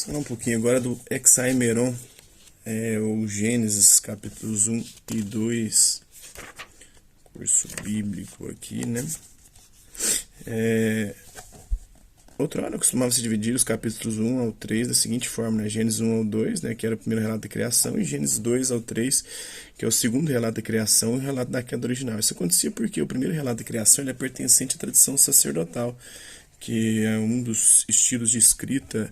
Falar um pouquinho agora do Hexaemeron, o Gênesis, capítulos 1 e 2, curso bíblico aqui, né? Outrora costumava-se dividir os capítulos 1 ao 3 da seguinte forma, né? Gênesis 1 ao 2, né, que era o primeiro relato da criação, e Gênesis 2 ao 3, que é o segundo relato da criação e o relato da queda original. Isso acontecia porque o primeiro relato da criação ele é pertencente à tradição sacerdotal, que é um dos estilos de escrita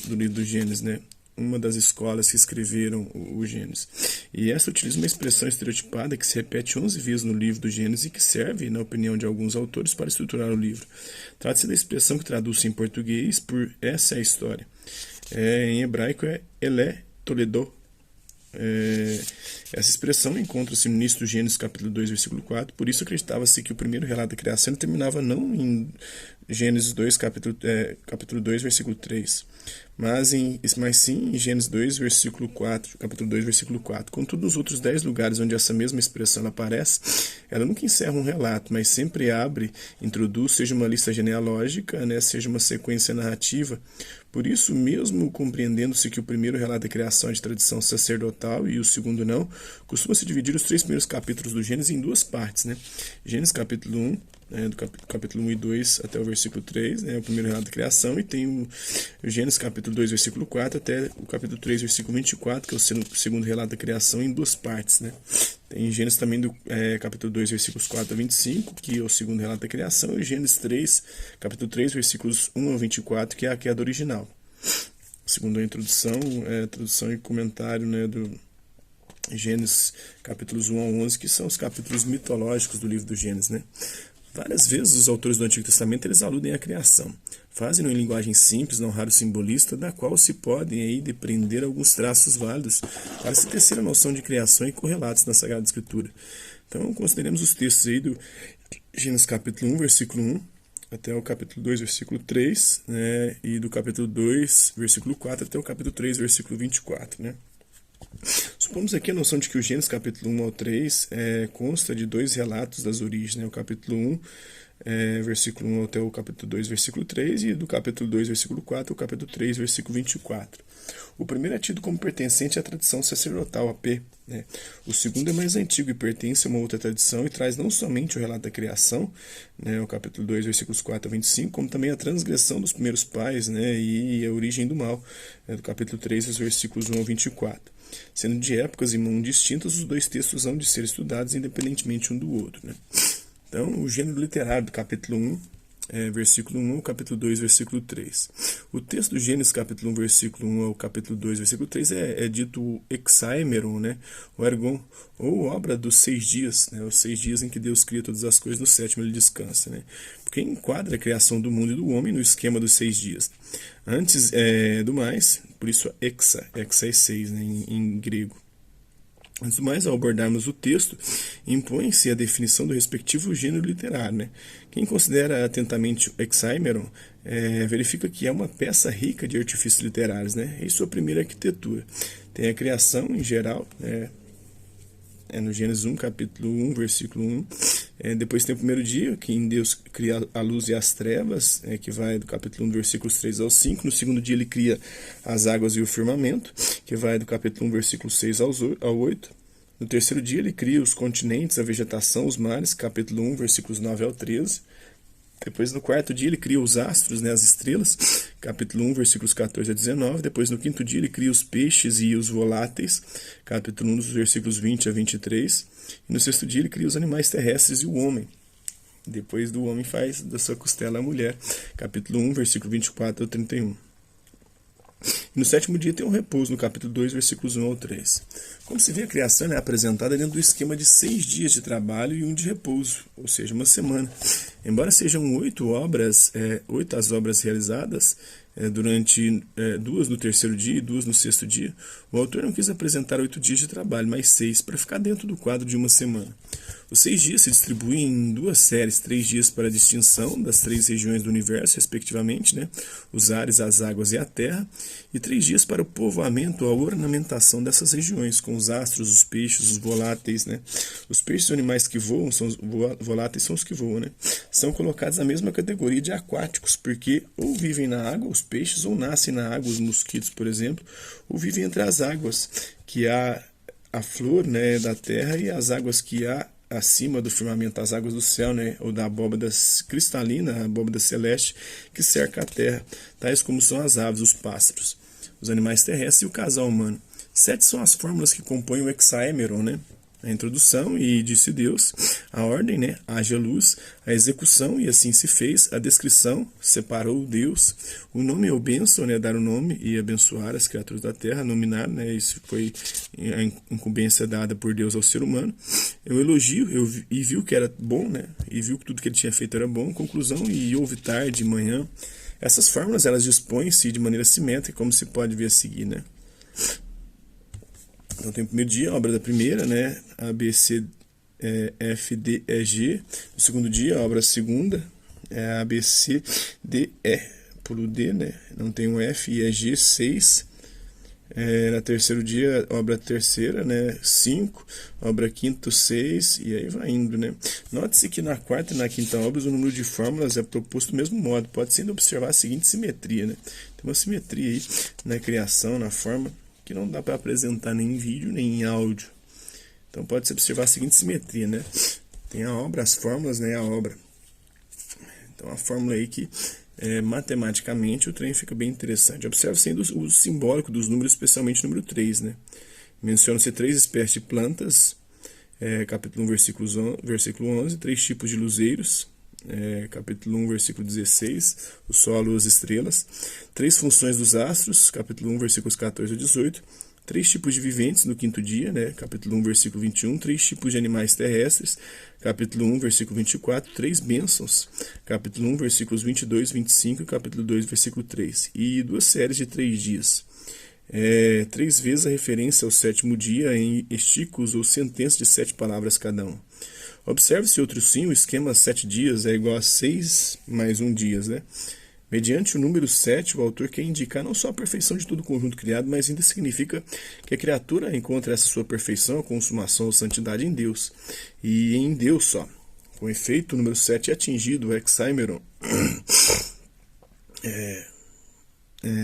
do livro do Gênesis, né? Uma das escolas que escreveram o Gênesis. E essa utiliza uma expressão estereotipada que se repete 11 vezes no livro do Gênesis e que serve, na opinião de alguns autores, para estruturar o livro. Trata-se da expressão que traduz em português por essa é a história. Em hebraico é Elé Toledo. Essa expressão encontra-se no início do Gênesis capítulo 2, versículo 4, por isso acreditava-se que o primeiro relato da criação terminava não em Gênesis 2, capítulo 2, versículo 3, mas sim em Gênesis 2, versículo 4, capítulo 2, versículo 4. Contudo, nos outros 10 lugares onde essa mesma expressão aparece, ela nunca encerra um relato, mas sempre abre, introduz, seja uma lista genealógica, né, seja uma sequência narrativa. Por isso, mesmo compreendendo-se que o primeiro relato da criação é de tradição sacerdotal e o segundo não, costuma-se dividir os 3 primeiros capítulos do Gênesis em 2 partes, né? Gênesis capítulo 1, do capítulo 1 e 2 até o versículo 3, né, o primeiro relato da criação, e tem o Gênesis capítulo 2, versículo 4 até o capítulo 3, versículo 24, que é o segundo relato da criação, em 2 partes, né? Tem Gênesis também do capítulo 2, versículos 4 a 25, que é o segundo relato da criação, e Gênesis 3, capítulo 3, versículos 1 a 24, que é a queda original. Segundo a introdução e comentário, né, do Gênesis capítulos 1 a 11, que são os capítulos mitológicos do livro do Gênesis, né? Várias vezes os autores do Antigo Testamento eles aludem à criação. Fazem-no em linguagem simples, não raro simbolista, da qual se podem aí depreender alguns traços válidos para se tecer a noção de criação e correlatos na Sagrada Escritura. Então, consideremos os textos aí do Gênesis capítulo 1, versículo 1, até o capítulo 2, versículo 3, né, e do capítulo 2, versículo 4, até o capítulo 3, versículo 24, né. Supomos aqui a noção de que o Gênesis capítulo 1 ao 3 consta de 2 relatos das origens, né? O capítulo 1, versículo 1 até o capítulo 2, versículo 3, e do capítulo 2, versículo 4 ao capítulo 3, versículo 24. O primeiro é tido como pertencente à tradição sacerdotal, AP, né? O segundo é mais antigo e pertence a uma outra tradição e traz não somente o relato da criação, né, o capítulo 2, versículos 4 a 25, como também a transgressão dos primeiros pais, né, e a origem do mal, né, do capítulo 3, os versículos 1 ao 24. Sendo de épocas e mundos distintos, os 2 textos hão de ser estudados independentemente um do outro, né? Então, o gênero literário do capítulo 1, versículo 1 ao capítulo 2, versículo 3. O texto do Gênesis, capítulo 1, versículo 1 ao capítulo 2, versículo 3 é dito Hexaemeron, né? O Ergon, ou obra dos 6 dias, né? Os 6 dias em que Deus cria todas as coisas, no 7º ele descansa, né? Porque enquadra a criação do mundo e do homem no esquema dos 6 dias. Antes do mais, por isso hexa é 6, né, em grego. Antes do mais, ao abordarmos o texto, impõe-se a definição do respectivo gênero literário, né? Quem considera atentamente o Hexaemeron verifica que é uma peça rica de artifícios literários, né? Em sua primeira arquitetura. Tem a criação em geral, no Gênesis 1, capítulo 1, versículo 1. Depois tem o primeiro dia, que em Deus cria a luz e as trevas, que vai do capítulo 1, versículos 3 ao 5. No segundo dia ele cria as águas e o firmamento, que vai do capítulo 1, versículo 6 ao 8. No terceiro dia ele cria os continentes, a vegetação, os mares, capítulo 1, versículos 9 ao 13. Depois, no quarto dia, ele cria os astros, né, as estrelas, capítulo 1, versículos 14 a 19. Depois, no quinto dia, ele cria os peixes e os voláteis, capítulo 1, dos versículos 20 a 23. E no sexto dia, ele cria os animais terrestres e o homem. Depois do homem faz da sua costela a mulher, capítulo 1, versículo 24 a 31. E no 7º dia tem um repouso, no capítulo 2, versículos 1 ao 3. Como se vê, a criação é apresentada dentro do esquema de 6 dias de trabalho e 1 de repouso, ou seja, uma semana. Embora sejam 8 as obras realizadas, durante 2 no terceiro dia e 2 no sexto dia, o autor não quis apresentar 8 dias de trabalho, mas 6, para ficar dentro do quadro de uma semana. Os 6 dias se distribuem em 2 séries, 3 dias para a distinção das 3 regiões do universo, respectivamente, né? Os ares, as águas e a terra, e 3 dias para o povoamento, a ornamentação dessas regiões, com os astros, os peixes, os voláteis, né? Os peixes são animais que voam, voláteis são os que voam, né? São colocados na mesma categoria de aquáticos, porque ou vivem na água, os peixes, ou nascem na água, os mosquitos, por exemplo, ou vivem entre as águas, que há a flor, né, da terra, e as águas que há acima do firmamento, as águas do céu, né, ou da abóbada cristalina, a abóbada celeste, que cerca a terra, tais como são as aves, os pássaros, os animais terrestres e o casal humano. 7 são as fórmulas que compõem o hexaemeron, né? A introdução, e disse Deus, a ordem, né? Haja luz, a execução, e assim se fez, a descrição, separou Deus, o nome é o bênção, né? Dar o nome e abençoar as criaturas da terra, nominar, né? Isso foi a incumbência dada por Deus ao ser humano. Eu elogio, e viu que era bom, né? E viu que tudo que ele tinha feito era bom. Conclusão, e houve tarde e manhã. Essas fórmulas, elas dispõem-se de maneira simétrica, como se pode ver a seguir, né? Então tem o primeiro dia, a obra da primeira, né? A, B, C, F, D, E, G. No segundo dia, a obra segunda, A, B, C, D, E. Pulo D, né? Não tem o F, I, E, G, 6. No terceiro dia, obra terceira, né? 5. Obra quinto, 6. E aí vai indo, né? Note-se que na quarta e na quinta obras o número de fórmulas é proposto do mesmo modo. Pode-se ainda observar a seguinte simetria, né? Tem uma simetria aí na criação, na forma, que não dá para apresentar nem em vídeo nem em áudio. Então pode-se observar a seguinte simetria, né? Tem a obra, as fórmulas, né? A obra. Então a fórmula aí que matematicamente o trem fica bem interessante. Observe sendo o uso simbólico dos números, especialmente o número 3, né? Menciona-se 3 espécies de plantas, capítulo 1, versículo 11, 3 tipos de luzeiros, capítulo 1, versículo 16, o sol, a lua, as estrelas, 3 funções dos astros, capítulo 1, versículos 14 a 18, 3 tipos de viventes no quinto dia, né? Capítulo 1, versículo 21, 3 tipos de animais terrestres, capítulo 1, versículo 24, 3 bênçãos, capítulo 1, versículos 22, 25 e capítulo 2, versículo 3, e 2 séries de 3 dias. 3 vezes a referência ao sétimo dia em esticos ou sentenças de 7 palavras cada um. Observe-se outro sim, o esquema 7 dias é igual a 6 mais 1 dias, né? Mediante o número 7, o autor quer indicar não só a perfeição de todo o conjunto criado, mas ainda significa que a criatura encontra essa sua perfeição, a consumação ou santidade em Deus. E em Deus só. Com efeito, o número 7 é atingido, o hexaemeron,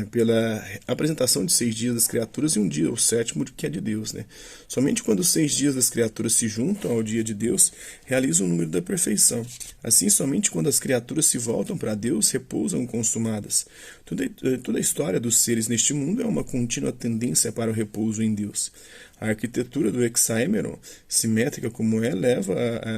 pela apresentação de 6 dias das criaturas e um dia, o sétimo, que é de Deus, né? Somente quando os 6 dias das criaturas se juntam ao dia de Deus, realiza o número da perfeição. Assim, somente quando as criaturas se voltam para Deus, repousam consumadas. Toda a história dos seres neste mundo é uma contínua tendência para o repouso em Deus. A arquitetura do hexaemeron, simétrica como é, leva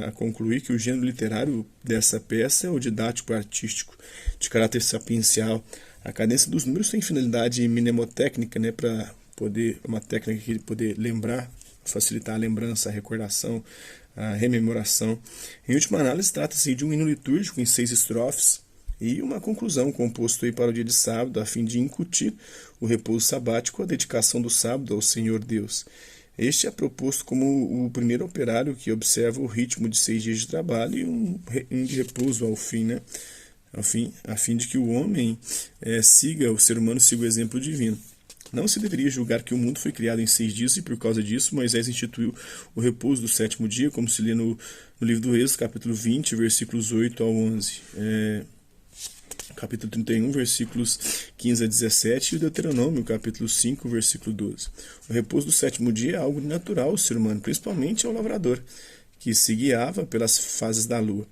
a concluir que o gênero literário dessa peça é o didático-artístico, de caráter sapiencial. A cadência dos números tem finalidade mnemotécnica, né, para poder, uma técnica que poder lembrar, facilitar a lembrança, a recordação, a rememoração. Em última análise, trata-se de um hino litúrgico em 6 estrofes e uma conclusão composto aí para o dia de sábado, a fim de incutir o repouso sabático, a dedicação do sábado ao Senhor Deus. Este é proposto como o primeiro operário que observa o ritmo de 6 dias de trabalho e um de repouso ao fim, né? A fim de que o homem o ser humano siga o exemplo divino. Não se deveria julgar que o mundo foi criado em 6 dias e por causa disso Moisés instituiu o repouso do sétimo dia, como se lê no livro do Êxodo, capítulo 20, versículos 8 ao 11. Capítulo 31, versículos 15 a 17 e o Deuteronômio, capítulo 5, versículo 12. O repouso do sétimo dia é algo natural ao ser humano, principalmente ao lavrador, que se guiava pelas fases da lua.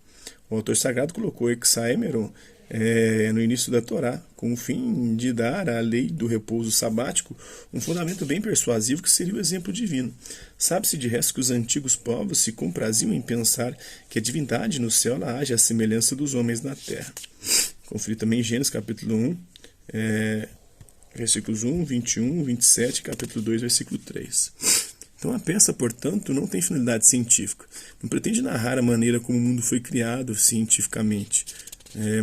O autor sagrado colocou hexaemeron no início da Torá, com o fim de dar à lei do repouso sabático um fundamento bem persuasivo que seria o exemplo divino. Sabe-se de resto que os antigos povos se compraziam em pensar que a divindade no céu age à semelhança dos homens na terra. Confira também Gênesis capítulo 1, versículos 1, 21, 27, capítulo 2, versículo 3. Então a peça, portanto, não tem finalidade científica. Não pretende narrar a maneira como o mundo foi criado cientificamente,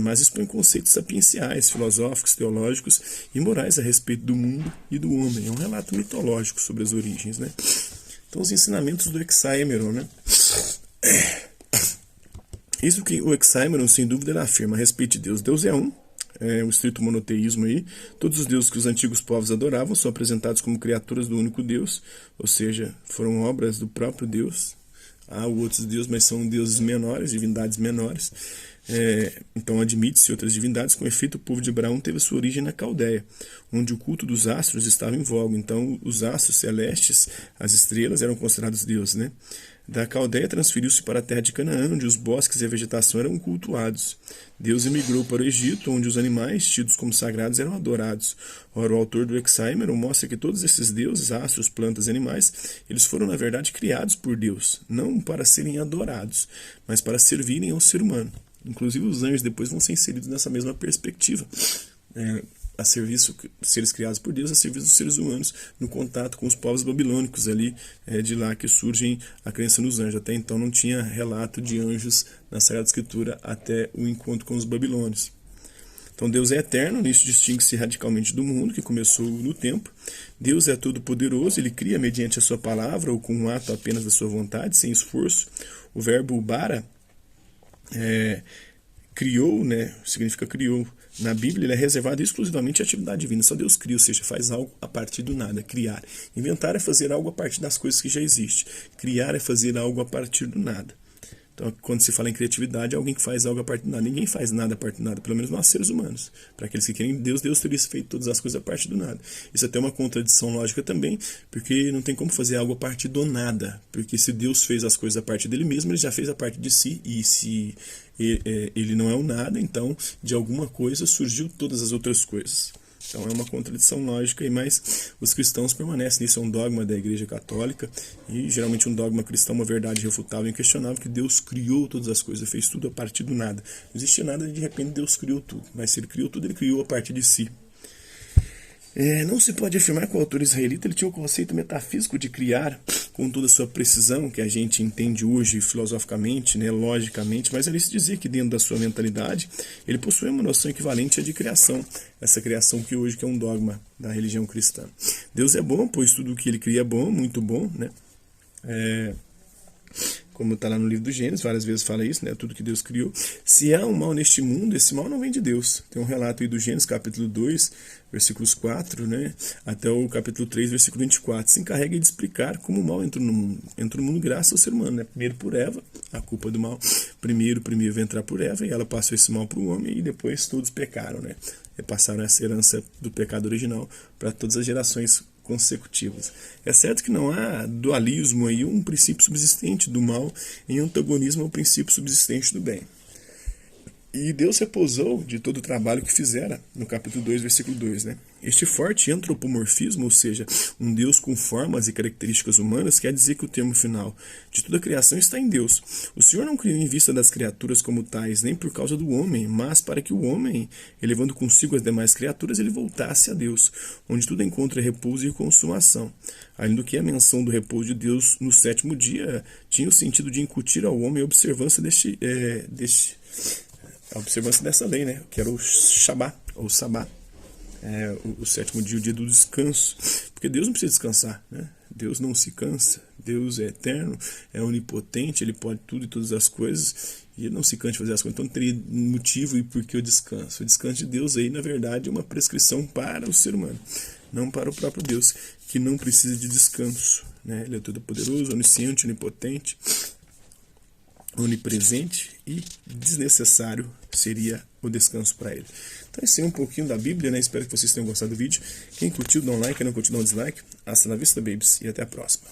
mas expõe conceitos sapienciais, filosóficos, teológicos e morais a respeito do mundo e do homem. É um relato mitológico sobre as origens, né? Então os ensinamentos do hexaemeron, né? Isso que o Oxymoron, sem dúvida, ele afirma a respeito de Deus. Deus é um, o estrito monoteísmo aí. Todos os deuses que os antigos povos adoravam são apresentados como criaturas do único Deus, ou seja, foram obras do próprio Deus. Há outros deuses, mas são deuses menores, divindades menores. Então admite-se outras divindades. Com efeito, o povo de Abraão teve sua origem na Caldeia, onde o culto dos astros estava em voga. Então os astros celestes, as estrelas, eram considerados deuses, né? Da Caldeia transferiu-se para a terra de Canaã, onde os bosques e a vegetação eram cultuados. Deus emigrou para o Egito, onde os animais, tidos como sagrados, eram adorados. Ora, o autor do Oxymoron mostra que todos esses deuses, astros, plantas e animais, eles foram, na verdade, criados por Deus, não para serem adorados, mas para servirem ao ser humano. Inclusive, os anjos depois vão ser inseridos nessa mesma perspectiva. A serviço, seres criados por Deus, a serviço dos seres humanos, no contato com os povos babilônicos ali, de lá que surgem a crença nos anjos. Até então não tinha relato de anjos na Sagrada Escritura até o encontro com os babilônios. Então Deus é eterno, nisso distingue-se radicalmente do mundo, que começou no tempo. Deus é todo-poderoso, ele cria mediante a sua palavra ou com um ato apenas da sua vontade, sem esforço. O verbo bara, criou, né, significa criou. Na Bíblia ele é reservado exclusivamente à atividade divina. Só Deus cria, ou seja, faz algo a partir do nada, criar. Inventar é fazer algo a partir das coisas que já existem. Criar é fazer algo a partir do nada. Então, quando se fala em criatividade, é alguém que faz algo a partir do nada. Ninguém faz nada a partir do nada, pelo menos nós seres humanos. Para aqueles que querem Deus, Deus teria feito todas as coisas a partir do nada. Isso é até uma contradição lógica também, porque não tem como fazer algo a partir do nada. Porque se Deus fez as coisas a partir dele mesmo, ele já fez a partir de si. E se ele não é o nada, então de alguma coisa surgiu todas as outras coisas. Então é uma contradição lógica, mas os cristãos permanecem nisso. É um dogma da Igreja Católica e geralmente um dogma cristão, uma verdade irrefutável e inquestionável, que Deus criou todas as coisas, fez tudo a partir do nada. Não existia nada e de repente Deus criou tudo, mas se ele criou tudo, ele criou a partir de si. Não se pode afirmar que o autor israelita ele tinha o conceito metafísico de criar com toda a sua precisão, que a gente entende hoje filosoficamente, né, logicamente, mas ele se dizia que dentro da sua mentalidade ele possui uma noção equivalente à de criação, essa criação que hoje que é um dogma da religião cristã. Deus é bom, pois tudo o que ele cria é bom, muito bom, né? Como está lá no livro do Gênesis, várias vezes fala isso, né? Tudo que Deus criou. Se há um mal neste mundo, esse mal não vem de Deus. Tem um relato aí do Gênesis, capítulo 2, versículos 4, né? Até o capítulo 3, versículo 24. Se encarrega de explicar como o mal entrou no mundo. Entrou no mundo graças ao ser humano, né? Primeiro por Eva, a culpa do mal. Primeiro vai entrar por Eva, e ela passou esse mal para o homem, e depois todos pecaram, né? E passaram essa herança do pecado original para todas as gerações consecutivas. É certo que não há dualismo aí, um princípio subsistente do mal em antagonismo ao princípio subsistente do bem. E Deus repousou de todo o trabalho que fizera, no capítulo 2, versículo 2, né? Este forte antropomorfismo, ou seja, um Deus com formas e características humanas, quer dizer que o termo final de toda a criação está em Deus. O Senhor não criou em vista das criaturas como tais, nem por causa do homem, mas para que o homem, elevando consigo as demais criaturas, ele voltasse a Deus, onde tudo encontra repouso e consumação. Além do que a menção do repouso de Deus no sétimo dia tinha o sentido de incutir ao homem a observância a observância dessa lei, né? Que era o Shabá, ou Sabá, o sétimo dia, o dia do descanso, porque Deus não precisa descansar, né? Deus não se cansa, Deus é eterno, é onipotente, ele pode tudo e todas as coisas, e ele não se cansa de fazer as coisas, então não teria motivo e por que o descanso. O descanso de Deus aí, na verdade, é uma prescrição para o ser humano, não para o próprio Deus, que não precisa de descanso, né? Ele é todo poderoso, onisciente, onipotente, onipresente, e desnecessário seria o descanso para ele. Então esse é um pouquinho da Bíblia, né? Espero que vocês tenham gostado do vídeo. Quem curtiu, dá um like, quem não curtiu, dá um dislike. Hasta la vista, babies, e até a próxima.